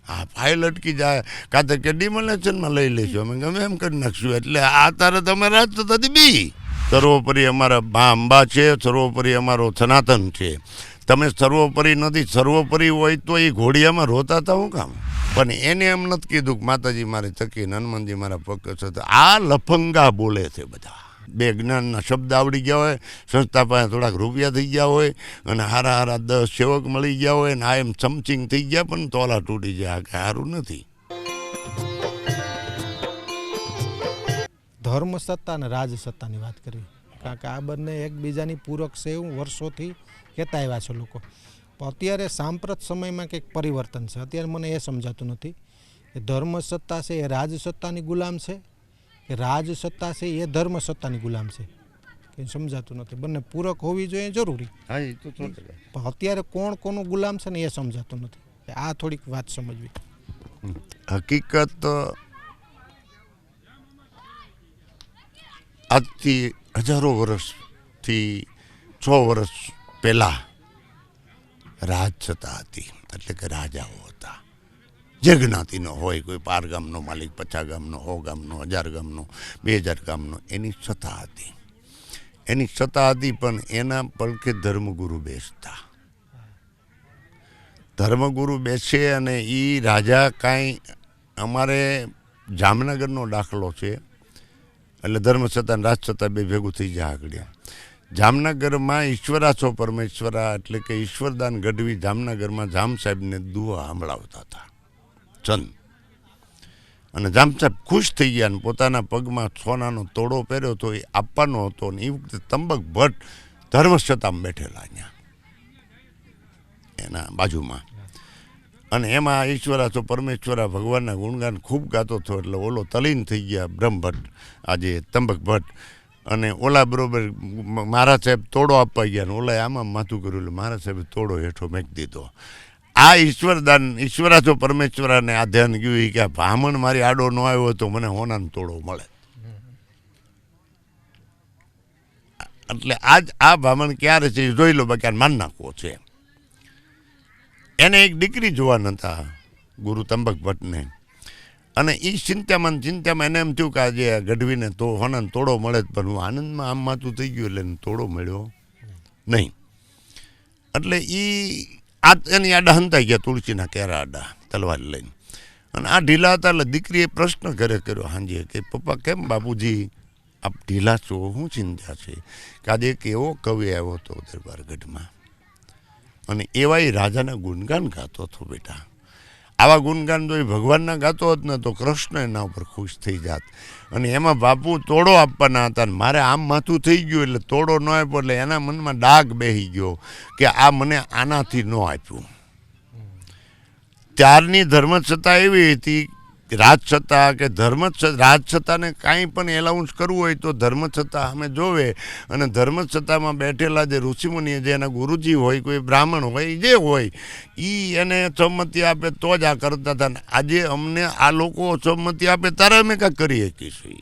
હા, ફાઇલ અટકી જાય, કાં તો કે ડિમોલેશનમાં લઈ લઈશું, અમે ગમે એમ કરી નાખશું. એટલે આ તારે તમે રાજસત્તાથી બી સર્વોપરી અમારા મા અંબા છે, સર્વોપરી અમારો સનાતન છે. તમે સર્વોપરી નથી, સર્વોપરી હોય તો એ ઘોડિયામાં રોતા હતા હું કામ? પણ એને એમ નથી કીધું કે માતાજી મારી થકી, હનુમાનજી મારા પગ છે. આ લફંગા બોલે છે બધા. બે જ્ઞાનના શબ્દ આવડી ગયા હોય, સંસ્થા પાસે થોડાક રૂપિયા થઈ ગયા હોય, અને હારા હારા 10 સેવક મળી ગયા હોય, ને આ એમ સમથિંગ થઈ ગયા, પણ તોલા તૂટી જાય. આ કાંઈ સારું નથી. ધર્મ સત્તા અને રાજસત્તાની વાત કરવી, કારણ કે આ બંને એકબીજાની પૂરક છે એવું વર્ષોથી કહેતા આવ્યા છે લોકો. પણ અત્યારે સાંપ્રત સમયમાં કંઈક પરિવર્તન છે. અત્યારે મને એ સમજાતું નથી કે ધર્મ સત્તા છે એ રાજસત્તાની ગુલામ છે કે રાજસત્તા છે એ ધર્મ સત્તાની ગુલામ છે. કંઈ સમજાતું નથી. બંને પૂરક હોવી જોઈએ જરૂરી. હા, એ તો પણ અત્યારે કોણ કોનું ગુલામ છે ને એ સમજાતું નથી. આ થોડીક વાત સમજવી. હકીકત આજથી હજારો વર્ષથી 6 વર્ષ પહેલાં રાજસત્તા હતી. એટલે કે રાજાઓ હતા. જે જ્ઞાતિનો હોય, કોઈ 5 ગામનો માલિક, 50 ગામનો, 100 ગામનો, 1000 ગામનો, 2000 ગામનો, એની સત્તા હતી. એની સત્તા હતી, પણ એના પડખે ધર્મગુરુ બેસતા. ધર્મગુરુ બેસે અને એ રાજા કાંઈ, અમારે જામનગરનો દાખલો છે. એટલે ધર્મસત્તા અને રાજસત્તા બે ભેગું થઈ જાય આગળ. જામનગરમાં ઈશ્વરા છો પરમેશ્વરા, એટલે કે ઈશ્વરદાન ગઢવી જામનગરમાં જામ સાહેબને દુઆ સંભળાવતા હતા ચંદ. અને જામ સાહેબ ખુશ થઈ ગયા, અને પોતાના પગમાં સોનાનો તોડો પહેર્યો હતો, એ આપવાનો હતો. અને એ વખતે તંબક ભટ્ટ ધર્મસત્તામાં બેઠેલા અહીંયા એના બાજુમાં. અને એમાં ઈશ્વરા છો પરમેશ્વરા ભગવાનના ગુણગાન ખૂબ ગાતો હતો. એટલે ઓલો તલીન થઈ ગયા બ્રહ્મભટ્ટ, આજે તંબક ભટ્ટ. અને ઓલા બરોબર મહારાજ સાહેબ તોડો આપવા ગયા, ને ઓલાએ આમાં માથું કર્યું. એટલે મહારાજ સાહેબે તોડો હેઠો મેકી દીધો. આ ઈશ્વરદાન, ઈશ્વરા છો પરમેશ્વરાને આ ધ્યાન ગયું કે આ બ્રાહ્મણ મારી આડો ન આવ્યો તો મને હોનાનો તોડો મળે. એટલે આજ આ બ્રાહ્મણ ક્યારે છે જોઈ લો, બાકી માન નાખવો છે. એને એક દીકરી જોવા નતા ગુરુ તંબક ભટ્ટને. અને એ ચિંતામાં એને એમ થયું કે આજે ગઢવીને તો હોનાનો તોડો મળે, પણ હું આનંદમાં આમ માથું થઈ ગયું એટલે એને તોડો મળ્યો નહીં. એટલે એ એની આડા હંતાઈ ગયા, તુલસીના કેરા આડા તલવાર લઈને. અને આ ઢીલા હતા. એટલે દીકરીએ પ્રશ્ન કર્યો હાંજે કે પપ્પા કેમ બાપુજી આપ ઢીલા છો, શું ચિંતા છે? કે આજે એક એવો કવિ આવ્યો હતો દરબારગઢમાં, અને એવા એ રાજાના ગુણગાન ગાતો હતો. બેટા, આવા ગુણગાન જો એ ભગવાનના ગાતો હોત ને તો કૃષ્ણ એના ઉપર ખુશ થઈ જાત. અને એમાં બાપુ તોડો આપવાના હતા, ને મારે આમ માથું થઈ ગયું એટલે તોડો ન આપ્યો. એટલે એના મનમાં ડાઘ બેસી ગયો કે આ મને આનાથી ન આપ્યું. ત્યારની ધર્મસત્તા એવી હતી, રાજસત્તા કે રાજસત્તાને કાંઈ પણ એલાઉન્સ કરવું હોય તો ધર્મસત્તા અમે જોવે. અને ધર્મસત્તામાં બેઠેલા જે ઋષિમુનિ, જે એના ગુરુજી હોય, કોઈ બ્રાહ્મણ હોય, જે હોય એ એને સંમતિ આપે તો જ આ કરતા હતા. ને આજે અમને આ લોકો સંમતિ આપે ત્યારે અમે કાંઈક કરી શકીશું.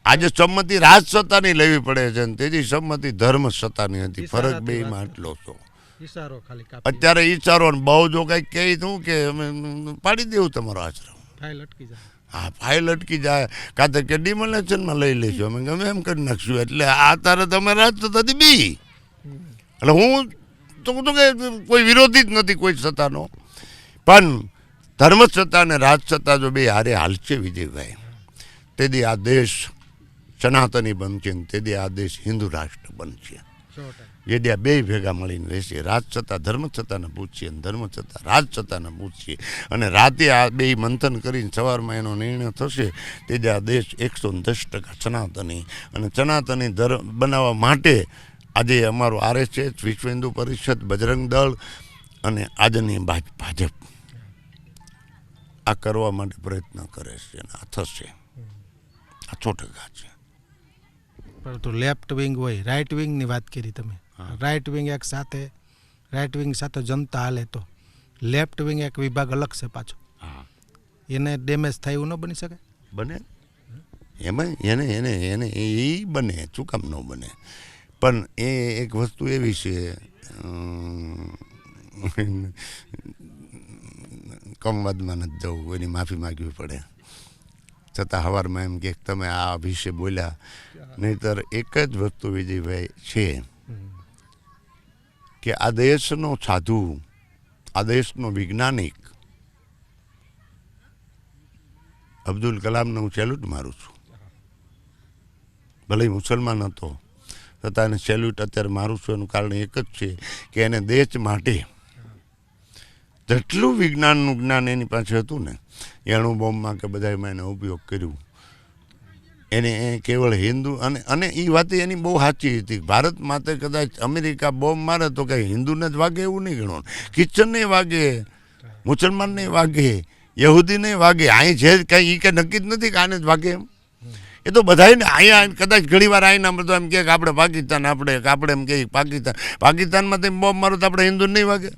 આજે સંમતિ રાજસત્તાની લેવી પડે છે, ને તેથી સંમતિ ધર્મસત્તાની હતી. ફરક બેમાં એટલો છો. અત્યારે ઈચારો બહુ જો કંઈક કહી દઉં કે અમે પાડી દેવું તમારો આશ્રમ, હા, ફાઇલ અટકી જાય, કાં તો કે ડિમોલેશનમાં લઈ લઈશું, અમે ગમે એમ કરી નાખશું. એટલે આ તારે તમે રાજસત્તાથી બી. એટલે હું તો કે કોઈ વિરોધી જ નથી કોઈ સત્તાનો, પણ ધર્મસત્તા અને રાજસત્તા જો બે હારે હાલશે વિજયભાઈ, તેથી આ દેશ સનાતની બનશે, ને તેથી આ દેશ હિન્દુ રાષ્ટ્ર બનશે. જે બે ભેગા મળીને રહેશે. રાજસત્તા ધર્મસત્તાને પૂછીએ, અને ધર્મસત્તા રાજસત્તાને પૂછીએ. અને રાતે આ બે મંથન કરીને સવારમાં એનો નિર્ણય થશે. તે જ આ દેશ 110% સનાતની, અને સનાતની ધર્મ બનાવવા માટે આજે અમારું RSS, વિશ્વ હિન્દુ પરિષદ, બજરંગ દળ અને આજની ભાજપ આ કરવા માટે પ્રયત્ન કરે છે, અને આ થશે. આ 100% છે. પરંતુ લેફ્ટ વિંગ હોય, રાઇટ વિંગની વાત કરી તમે. રાઇટ વિંગ એક સાથે, રાઇટ વિંગ સાથે જનતા હાલે તો લેફ્ટ વિંગ એક વિભાગ અલગ છે પાછો. એને ડેમેજ થાય એવું ન બની શકે? બને. એમાં એને એ બને, શું કામ ન બને? પણ એ એક વસ્તુ એવી છે કમ વાદમાં નથી જવું, એની માફી માગવી પડે. છતાં સવારમાં એમ કે તમે આ વિશે બોલ્યા, નહીંતર એક જ વસ્તુ વિજયભાઈ છે કે આ દેશનો સાધુ, આ દેશનો વૈજ્ઞાનિક અબ્દુલ કલામને હું સેલ્યુટ મારું છું. ભલે મુસલમાન હતો છતાં એને સેલ્યુટ અત્યારે મારું છું. એનું કારણ એક જ છે કે એને દેશ માટે જેટલું વિજ્ઞાનનું જ્ઞાન એની પાસે હતું ને, એ અણુ બોમ્બમાં કે બધામાં એને ઉપયોગ કર્યું. એને કેવળ હિન્દુ અને એ વાત એની બહુ સાચી હતી. ભારત માટે કદાચ અમેરિકા બોમ્બ મારે તો કંઈ હિન્દુને જ વાગે એવું નહીં ગણો. ક્રિશ્ચનને વાગે, મુસલમાનને વાગે, યહૂદીને વાગે. અહીં જે કંઈ એ કંઈ નક્કી જ નથી કે આને જ વાગે એમ. એ તો બધાને અહીંયા કદાચ ઘણી વાર આવીને બધું એમ કહે કે આપણે પાકિસ્તાન, આપણે એમ કહીએ પાકિસ્તાનમાં તમે બોમ્બ મારો તો આપણે હિન્દુ નહીં વાગે.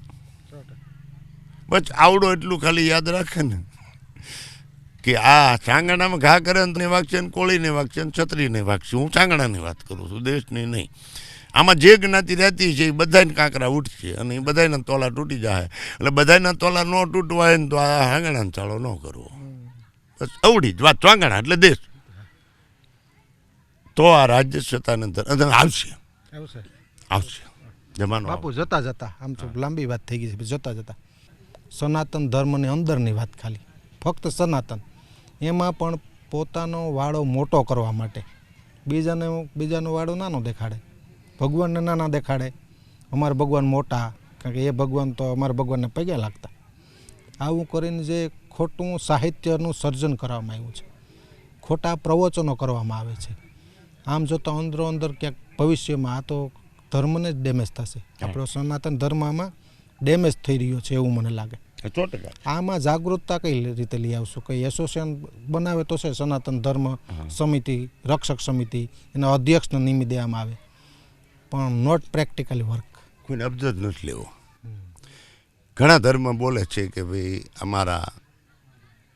બસ આવડો એટલું ખાલી યાદ રાખે ને કે આ ચાંગણામાં ઘા કરે ને વાગશે ને કોળીને વાગશે ને છત્રીને વાગશે. હું ચાંગણાની વાત કરું છું, દેશની નહીં. આમાં જે જ્ઞાતિ રહેતી છે એ બધાને કાંકરા ઉઠશે અને એ બધાના તોલા તૂટી જાય. એટલે બધાના તોલા ન તૂટવા હોય ને તો આ હાંગણાનો ચાળો ન કરવો. બસ અવડી જ વાત. ચાંગણા એટલે દેશ. તો આ રાજ્ય સત્તાને આવશે જમાનો. બાપુ જતા જતા આમ તો લાંબી વાત થઈ ગઈ છે. જતા જતા સનાતન ધર્મની અંદરની વાત, ખાલી ફક્ત સનાતન, એમાં પણ પોતાનો વાળો મોટો કરવા માટે બીજાનો વાળો નાનો દેખાડે, ભગવાનને નાના દેખાડે. અમારા ભગવાન મોટા, કારણ કે એ ભગવાન તો અમારા ભગવાનને પગે લાગતા. આવું કરીને જે ખોટું સાહિત્યનું સર્જન કરવામાં આવ્યું છે, ખોટા પ્રવચનો કરવામાં આવે છે. આમ જોતાં અંદરો અંદર ક્યાંક ભવિષ્યમાં આ તો ધર્મને જ ડેમેજ થશે. આપણો સનાતન ધર્મ આમાં ડેમેજ થઈ રહ્યો છે એવું મને લાગે. આમાં જાગૃતતા કઈ રીતે લઈ આવશું? કઈ એસોસિએશન બનાવે તો છે સનાતન ધર્મ સમિતિ, રક્ષક સમિતિ, એના અધ્યક્ષને નિમી દેવામાં આવે, પણ નોટ પ્રેક્ટિકલી વર્ક. કોઈને અબજ જ નથી લેવો. ઘણા ધર્મ બોલે છે કે ભાઈ અમારા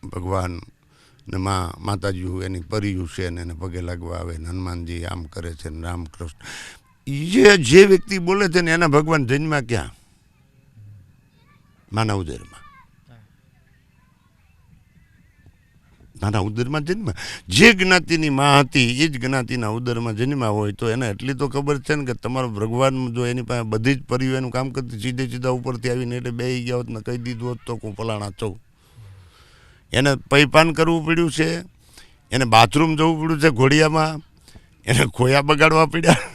ભગવાન ને માતાજી એની પરિયું છે ને એને પગે લાગવા આવે ને હનુમાનજી આમ કરે છે ને રામકૃષ્ણ. જે વ્યક્તિ બોલે છે ને એના ભગવાન જન્મ્યા ક્યાં? માના ઉદરમાં. નાના ઉદરમાં જન્મ. જે જ્ઞાતિની માં હતી એ જ જ્ઞાતિના ઉદરમાં જન્મ્યા હોય તો એને એટલી તો ખબર છે ને કે તમારો ભગવાન જો એની પાસે બધી જ પરિયું એનું કામ કરતી સીધા ઉપરથી આવીને એટલે બેસી ગયા હોત ને કહી દીધું હોત તો હું ફલાણા છું. એને પૈપાન કરવું પડ્યું છે, એને બાથરૂમ જવું પડ્યું છે ઘોડિયામાં, એને ખોયા બગાડવા પડ્યા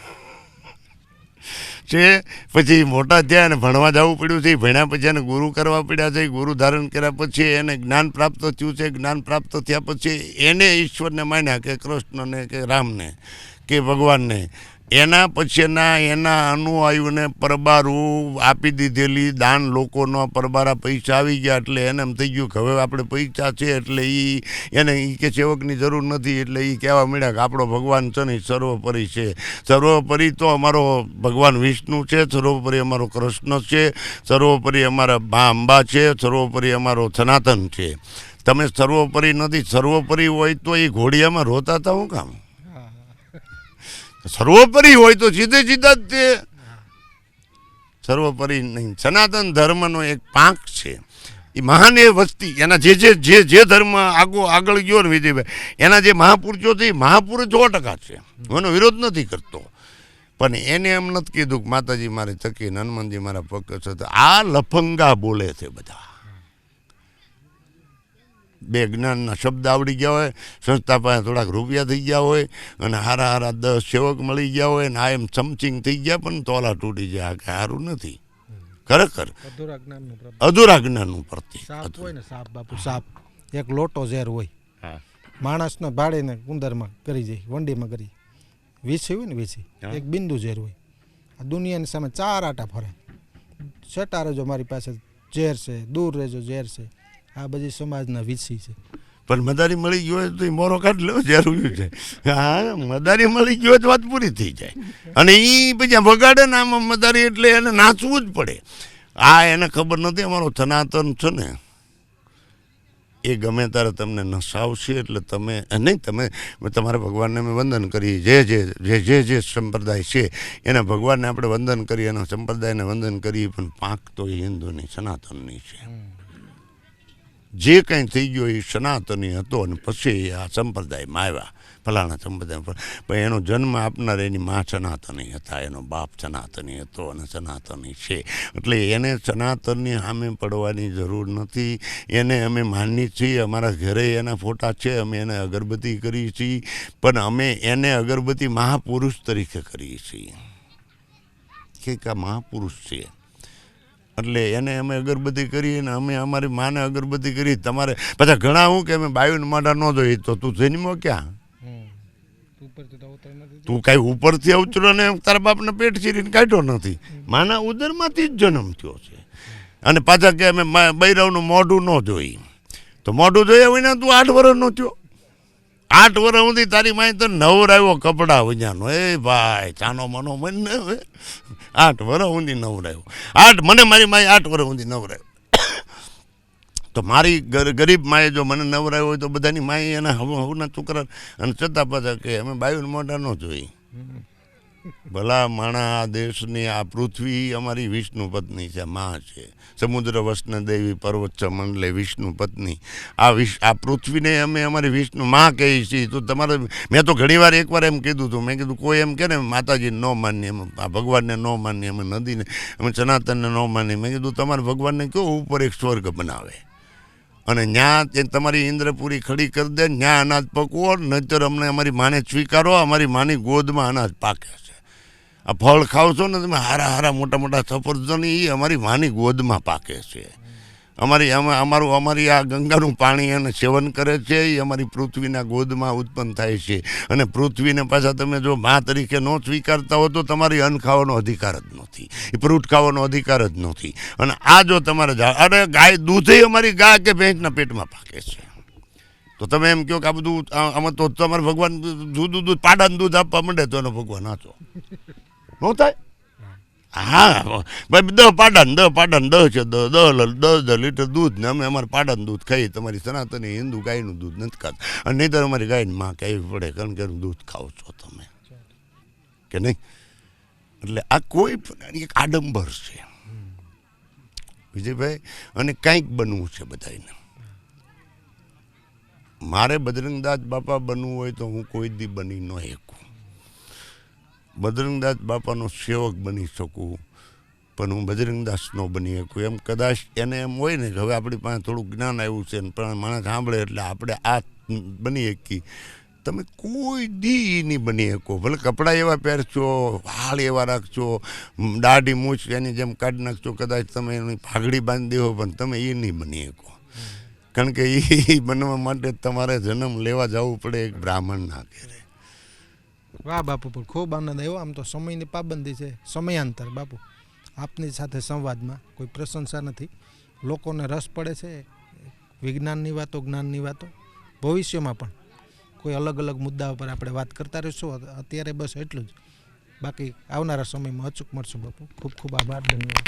છે, પછી મોટા થયા અને ભણવા જવું પડ્યું છે. ભણ્યા પછી એને ગુરુ કરવા પડ્યા છે. ગુરુ ધારણ કર્યા પછી એને જ્ઞાન પ્રાપ્ત થયું છે. જ્ઞાન પ્રાપ્ત થયા પછી એને ઈશ્વરને માન્યા કે કૃષ્ણને કે રામને કે ભગવાનને. એના પછીના એના અનુવાયુને પરબારું આપી દીધેલી દાન લોકોનો પરબારા પૈસા આવી ગયા એટલે એને એમ થઈ ગયું કે હવે આપણે પૈસા છે એટલે એને કે સેવકની જરૂર નથી. એટલે એ કહેવા મળ્યા કે આપણો ભગવાન છે ને સર્વોપરી છે. સર્વોપરી તો અમારો ભગવાન વિષ્ણુ છે, સર્વોપરી અમારો કૃષ્ણ છે, સર્વોપરી અમારા મા અંબા છે, સર્વોપરી અમારો સનાતન છે. તમે સર્વોપરી નથી. સર્વોપરી હોય તો એ ઘોડિયામાં રોતા હતા હું કામ? સર્વોપરી હોય તો સીધા જ તે સર્વોપરી નહીં. સનાતન ધર્મનો એક પાંખ છે. એ મહાન એ વસ્તી એના જે ધર્મ આગળ ગયો ને વિજયભાઈ, એના જે મહાપુરુષો છે એ મહાપુરુષ 100% છે. હું એનો વિરોધ નથી કરતો, પણ એને એમ નથી કીધું કે માતાજી મારી થકી હનુમાનજી મારા પગ છે. આ લફંગા બોલે છે બધા. બે જ્ઞાનના શબ્દ આવડી ગયા હોય, સંસ્થા પાસે થોડાક રૂપિયા થઈ ગયા હોય અને હારા 10 સેવક મળી ગયા હોય ને આ એમ સમથિંગ થઈ ગયા પણ તોલા તૂટી જાય કે સારું નથી. ખરેખર અધૂરા જ્ઞાનનું પ્રતીક. સાપ હોય ને, સાપ બાપુ, સાપ એક લોટો ઝેર હોય, માણસને ભાડીને કુંદરમાં કરી જાય, વંડીમાં કરી. વીછી હોય ને, વીછી એક બિંદુ ઝેર હોય. આ દુનિયાની સામે 4 આટા ફરે. છેટા રહેજો મારી પાસે ઝેર છે, દૂર રહેજો ઝેર છે. આ બધી સમાજના વીછી છે. પણ મદારી મળી ગયો હોય તો એ મોરો કાઢ લો જરૂરી છે. હા, મદારી મળી ગયો તો વાત પૂરી થઈ જાય. અને એ પછી વગાડે ને આમાં મદારી એટલે એને નાચવું જ પડે. આ એને ખબર નથી અમારો સનાતન છે ને એ ગમે ત્યારે તમને નસાવશે. એટલે તમે નહીં, તમે તમારા ભગવાનને અમે વંદન કરીએ. જે સંપ્રદાય છે એના ભગવાનને આપણે વંદન કરીએ, એના સંપ્રદાયને વંદન કરીએ, પણ પાંખ તો એ હિન્દુની સનાતનની છે. જે કંઈ થઈ ગયો એ સનાતની હતો અને પછી આ સંપ્રદાયમાં આવ્યા ફલાણા સંપ્રદાય. પણ એનો જન્મ આપનાર એની મા સનાતની હતા, એનો બાપ સનાતની હતો અને સનાતની છે. એટલે એને સનાતનની સામે પડવાની જરૂર નથી. એને અમે માનીએ છીએ, અમારા ઘરે એના ફોટા છે, અમે એને અગરબત્તી કરીએ છીએ, પણ અમે એને અગરબત્તી મહાપુરુષ તરીકે કરીએ છીએ કે આ મહાપુરુષ છે. એટલે એને અમે અગરબત્તી કરીએ ને અમે અમારી માને અગરબત્તી કરી. તમારે પાછા ઘણા હું કે અમે બાયુને માઢા ન જોઈએ તો તું જન્મો ક્યાં? તું કાંઈ ઉપરથી અવતરો ને તારા બાપને પેટ ચીરીને કાઢ્યો નથી, માના ઉદરમાંથી જ જન્મ થયો છે. અને પાછા કે અમે બૈરવનું મોઢું ન જોઈ, તો મોઢું જોયા વિના તું 8 વર્ષનો થયો. 8 વર્ષ સુધી તારી માય તો નવરાવ્યો કપડા વજાનો. એ ભાઈ ચાનો મનો મને હવે 8 વર્ષ સુધી નવરાવ્યો. મને મારી માય 8 વર્ષ સુધી નવરાવ્યો. તો મારી ગરીબ માએ જો મને નવરાવ્યો હોય તો બધાની માએ એના હવના છોકરા અને છતાં પાછા કે અમે બાયુને મોઢા ન જોઈ. ભલા માણા આ દેશની આ પૃથ્વી અમારી વિષ્ણુ પત્ની છે, માં છે. સમુદ્ર વસન દેવી પર્વત મંડલે વિષ્ણુ પત્ની. આ પૃથ્વીને અમે અમારી વિષ્ણુ માં કહીએ છીએ. તો તમારે મેં તો ઘણીવાર એકવાર એમ કીધું હતું, મેં કીધું કોઈ એમ કે ને માતાજીને ન માનીએ, અમે આ ભગવાનને ન માનીએ, અમે નદીને અમે સનાતનને ન માનીએ. મેં કીધું તમારે ભગવાનને કહો ઉપર એક સ્વર્ગ બનાવે અને ત્યાં તમારી ઇન્દ્રપુરી ખડી કરી દે, ત્યાં અનાજ પકવો, નહીતર અમને અમારી માને સ્વીકારો. અમારી માની ગોદમાં અનાજ પાકે છે. આ ફળ ખાવ છો ને તમે હારા હારા મોટા મોટા સફરજન, એ અમારી માની ગોદમાં પાકે છે. અમારી આ ગંગાનું પાણી એને સેવન કરે છે, એ અમારી પૃથ્વીના ગોદમાં ઉત્પન્ન થાય છે. અને પૃથ્વીને પાછા તમે જો મા તરીકે ન સ્વીકારતા હો તો તમારી અન્ન ખાવાનો અધિકાર જ નથી, એ ફ્રૂટ ખાવાનો અધિકાર જ નથી. અને આ જો તમારે અરે ગાય દૂધે અમારી ગાય કે ભેંસના પેટમાં પાકે છે. તો તમે એમ કહો કે આ બધું આમાં તો તમારે ભગવાન જુદું દૂધ પાડાનું દૂધ આપવા માંડે તો એનો ભગવાન હાચો ન થાય. હા ભાઈ 10 પાડાને 10 છે, 10 લીટર દૂધ ને અમે અમારે પાડાનું દૂધ ખાઈએ. તમારી સનાતની હિન્દુ ગાયનું દૂધ નથી ખાતા. અને નહીં તો અમારી ગાયની માં કહેવી પડે કારણ કે એનું દૂધ ખાવ છો તમે કે નહીં. એટલે આ કોઈ એક આડંબર છે વિજયભાઈ. અને કંઈક બનવું છે બધાને. મારે બજરંગદાસ બાપા બનવું હોય તો હું કોઈ દી બની ન શકું. બજરંગદાસ બાપાનો સેવક બની શકું, પણ હું બજરંગદાસ ન બની શકું. એમ કદાચ એને એમ હોય ને કે હવે આપણી પાસે થોડું જ્ઞાન આવ્યું છે ને પણ માણસ સાંભળે એટલે આપણે આ બની શકીએ. તમે કોઈ દી નહીં બની શકો. ભલે કપડાં એવા પહેરશો, વાળ એવા રાખશો, દાઢી મૂછ એની જેમ કાઢી નાખશો, કદાચ તમે એની પાઘડી બાંધી દેવો, પણ તમે એ નહીં બની શકો. કારણ કે એ બનવા માટે તમારે જન્મ લેવા જવું પડે એક બ્રાહ્મણના ઘરે. વાહ બાપુ, પણ ખૂબ આનંદ આવ્યો. આમ તો સમયની પાબંદી છે, સમયાંતર બાપુ આપની સાથે સંવાદમાં કોઈ પ્રશંસા નથી. લોકોને રસ પડે છે વિજ્ઞાનની વાતો, જ્ઞાનની વાતો. ભવિષ્યમાં પણ કોઈ અલગ અલગ મુદ્દાઓ પર આપણે વાત કરતા રહીશું. અત્યારે બસ એટલું જ. બાકી આવનારા સમયમાં અચૂક મળશું બાપુ. ખૂબ ખૂબ આભાર, ધન્યવાદ.